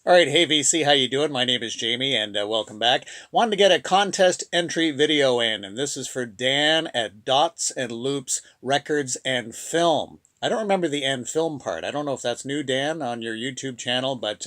All right, hey VC, how you doing? My name is Jamie, and welcome back. Wanted to get a contest entry video in, and this is for Dan at Dots and Loops Records and Film. I don't remember the and film part. I don't know if that's new, Dan, on your YouTube channel, but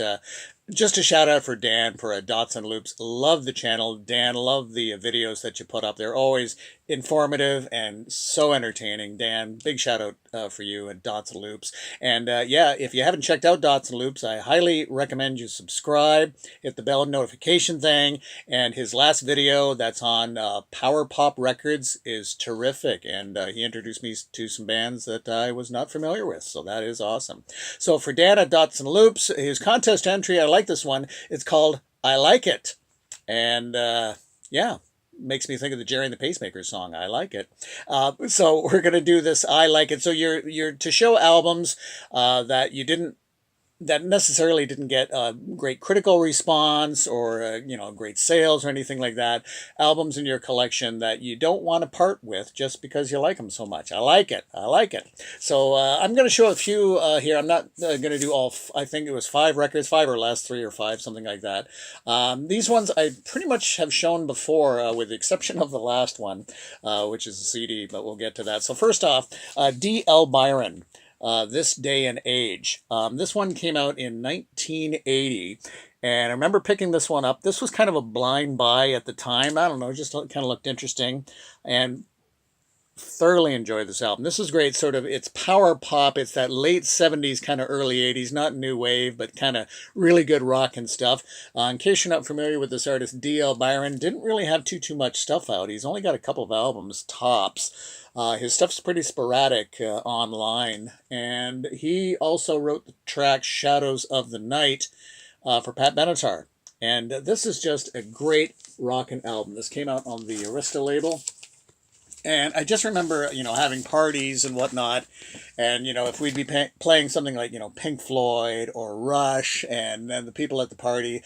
just a shout out for Dan for Dots and Loops. Love the channel, Dan. Love the videos that you put up. They're always informative and so entertaining. Dan, big shout out for you at Dots and Loops. And yeah, if you haven't checked out Dots and Loops, I highly recommend you subscribe, hit the bell notification thing. And his last video that's on Power Pop Records is terrific. And he introduced me to some bands that I was not familiar with. So that is awesome. So for Dan at Dots and Loops, his contest entry, I like this one. It's called I Like It. And yeah, makes me think of the Jerry and the Pacemakers song. I like it. So we're gonna do this. I like it. So you're to show albums that you didn't that necessarily didn't get a great critical response or great sales or anything like that. Albums in your collection that you don't want to part with just because you like them so much. I like it. I like it. So I'm going to show a few here. I'm not going to do all. I think it was 5 records, 5 or less, 3 or 5, something like that. These ones I pretty much have shown before, with the exception of the last one, which is a CD. But we'll get to that. So first off, D.L. Byron. This Day and Age. This one came out in 1980, and I remember picking this one up. This was kind of a blind buy at the time. I don't know, just kind of looked interesting, and thoroughly enjoyed this album. This is great. Sort of, it's power pop. It's that late 70s, kind of early 80s, not new wave, but kind of really good rock and stuff. In case you're not familiar with this artist, D.L. Byron didn't really have too much stuff out. He's only got a couple of albums, tops. His stuff's pretty sporadic online, and he also wrote the track Shadows of the Night for Pat Benatar. And this is just a great rockin' album. This came out on the Arista label. And I just remember, having parties and whatnot. And, if we'd be playing something like, Pink Floyd or Rush, and then the people at the party,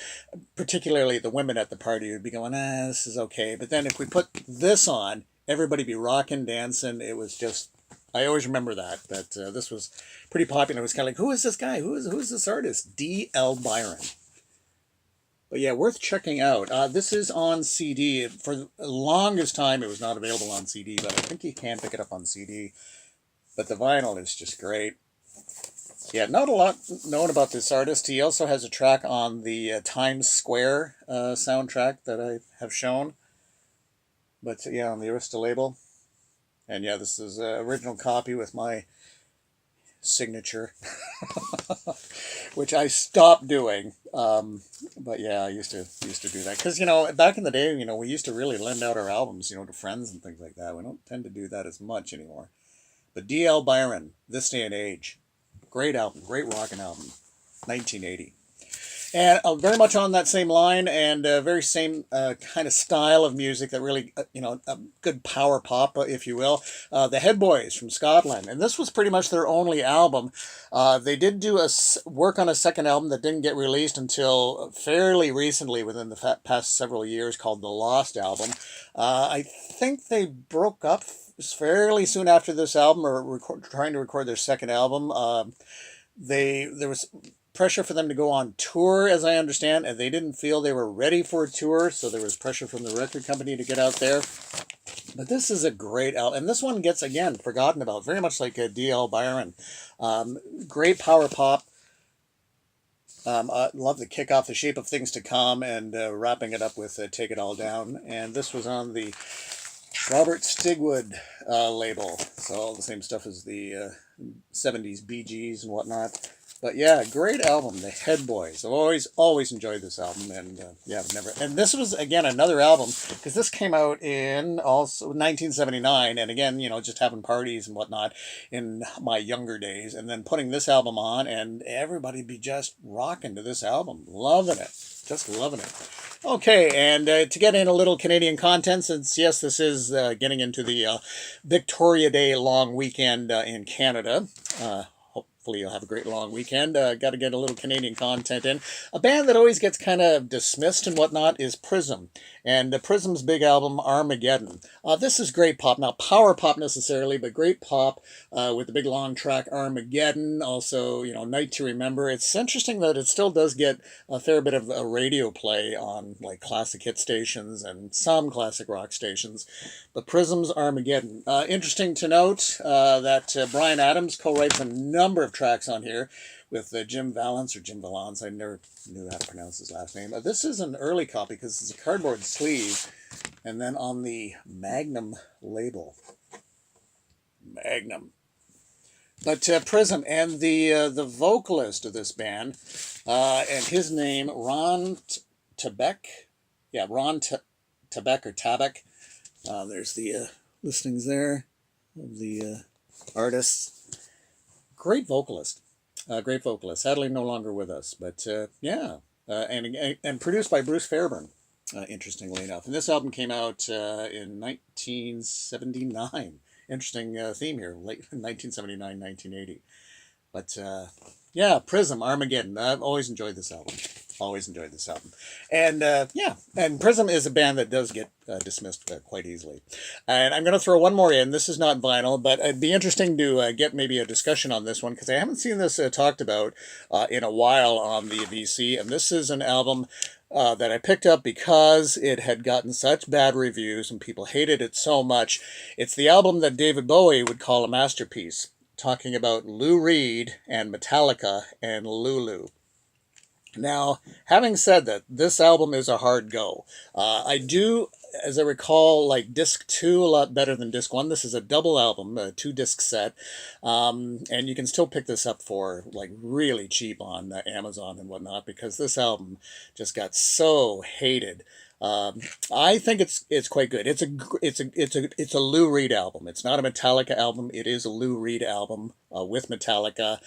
particularly the women at the party, would be going, this is okay. But then if we put this on, everybody be rocking, dancing. It was just, I always remember that this was pretty popular. It was kind of like, who is this guy? Who is this artist? D.L. Byron. But yeah, worth checking out. This is on CD. For the longest time, it was not available on CD, but I think you can pick it up on CD. But the vinyl is just great. Yeah, not a lot known about this artist. He also has a track on the Times Square soundtrack that I have shown. But yeah, on the Arista label. And yeah, this is an original copy with my signature, which I stopped doing. But yeah, I used to do that because back in the day, we used to really lend out our albums, to friends and things like that. We don't tend to do that as much anymore. But D.L. Byron, This Day and Age, great album, great rockin' album, 1980. And very much on that same line and very same kind of style of music that really, a good power pop, if you will. The Head Boys from Scotland. And this was pretty much their only album. They did do work on a second album that didn't get released until fairly recently, within the past several years, called The Lost Album. I think they broke up fairly soon after this album, or trying to record their second album. There was pressure for them to go on tour, as I understand, and they didn't feel they were ready for a tour, so there was pressure from the record company to get out there. But this is a great album, and this one gets, again, forgotten about, very much like D.L. Byron. Great power pop. I love the kick off, The Shape of Things to Come, and wrapping it up with Take It All Down. And this was on the Robert Stigwood label, so all the same stuff as the 70s Bee Gees and whatnot. But yeah, great album, The Head Boys. I've always enjoyed this album, and yeah, I've never. And this was, again, another album, because this came out in also 1979, and again, just having parties and whatnot in my younger days, and then putting this album on, and everybody be just rocking to this album, loving it, just loving it. Okay, and to get in a little Canadian content, since yes, this is getting into the Victoria Day long weekend in Canada. Hopefully hopefully you'll have a great long weekend. Got to get a little Canadian content in. A band that always gets kind of dismissed and whatnot is Prism. And Prism's big album, Armageddon. This is great pop. Not power pop necessarily, but great pop with the big long track Armageddon. Also, you know, Night to Remember. It's interesting that it still does get a fair bit of a radio play on like classic hit stations and some classic rock stations. But Prism's Armageddon. Interesting to note that Brian Adams co-writes a number of tracks on here with Jim Valance, or Jim Valance. I never knew how to pronounce his last name. This is an early copy because it's a cardboard sleeve, and then on the Magnum label. Magnum. But Prism, and the vocalist of this band, and his name, Ron Tabek. Yeah, Ron Tabek or Tabek. There's the listings there of the artists. Great vocalist. Great vocalist. Sadly, no longer with us. But yeah, and produced by Bruce Fairbairn, interestingly enough. And this album came out in 1979. Interesting theme here, late 1979, 1980. But yeah, Prism, Armageddon. I've always enjoyed this album. Always enjoyed this album. And yeah, and Prism is a band that does get dismissed quite easily. And I'm going to throw one more in. This is not vinyl, but it'd be interesting to get maybe a discussion on this one, because I haven't seen this talked about in a while on the VC. And this is an album that I picked up because it had gotten such bad reviews and people hated it so much. It's the album that David Bowie would call a masterpiece, talking about Lou Reed and Metallica and Lulu. Now, having said that, this album is a hard go. I do, as I recall, like disc 2 a lot better than disc 1. This is a double album, a 2-disc set. And you can still pick this up for like really cheap on Amazon and whatnot, because this album just got so hated. I think it's quite good. It's a Lou Reed album. It's not a Metallica album. It is a Lou Reed album with Metallica.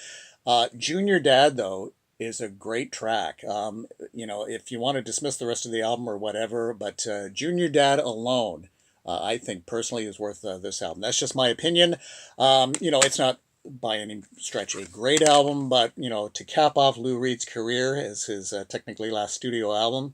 Junior Dad, though, is a great track. You know, if you want to dismiss the rest of the album or whatever, but Junior Dad alone, I think personally is worth this album. That's just my opinion. You know, it's not by any stretch a great album, but, you know, to cap off Lou Reed's career as his technically last studio album,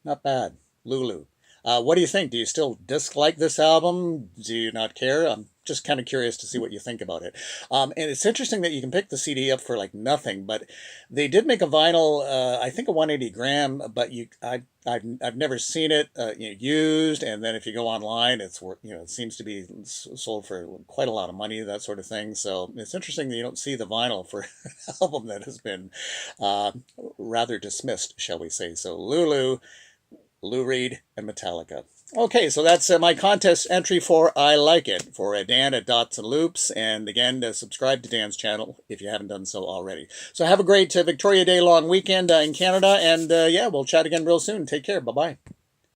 not bad. Lulu. What do you think? Do you still dislike this album? Do you not care? I'm just kind of curious to see what you think about it. And it's interesting that you can pick the CD up for like nothing, but they did make a vinyl, I think a 180 gram, but I've never seen it used. And then if you go online, it's worth, you know, it seems to be sold for quite a lot of money, that sort of thing. So it's interesting that you don't see the vinyl for an album that has been rather dismissed, shall we say. So Lulu, Lou Reed, and Metallica. Okay, so that's my contest entry for I Like It, for Dan at Dots and Loops. And again, subscribe to Dan's channel if you haven't done so already. So have a great Victoria Day long weekend in Canada. And yeah, we'll chat again real soon. Take care. Bye-bye.